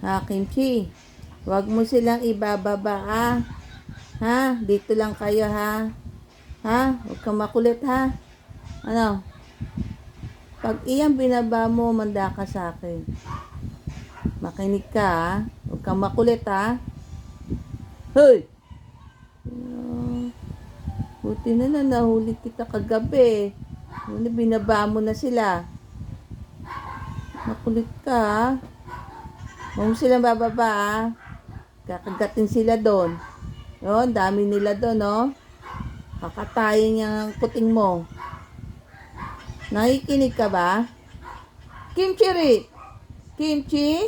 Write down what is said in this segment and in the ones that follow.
Ha, Kimchi? Huwag mo silang ibababa, ha? Ha? Dito lang kayo, ha? Ha? Huwag kang makulit, ha? Ano? Pag iyang binaba mo, manda ka sa akin. Makinig ka, ha? Huwag kang makulit, ha? Hoy! Buti na lang nahuli kita kagabi. Ano, binaba mo na sila. Makulit ka, ha? Huwag mo silang bababa, ha? Kakagatin sila doon. Yun, dami nila doon, no? Kakatayin yung kuting mo. Nakikinig ka ba? Kimchi rin. Kimchi?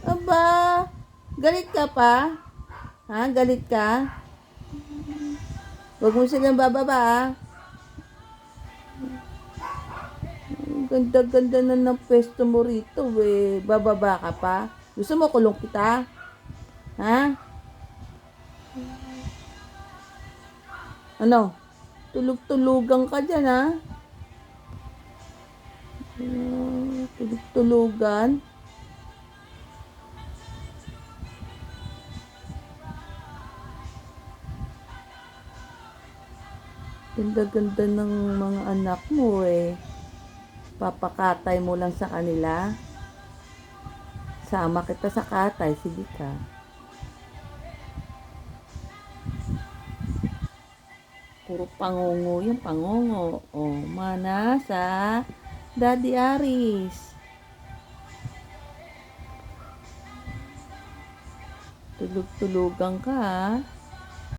Aba, galit ka pa? Ha? Galit ka? Huwag mo silang bababa, ha? Ganda-ganda na ng pwesto mo rito, eh. Bababa ka pa? Gusto mo kulong kita? Ha? Ano? Tulog-tulugan ka dyan, ha? Tulog-tulugan? Ganda-ganda ng mga anak mo, eh. Papakatay mo lang sa kanila. Sama kita sa katay. Sige ka. Puro pangungo yung pangungo. O, mana sa Daddy Aris. Tulog-tulugan ka, ha?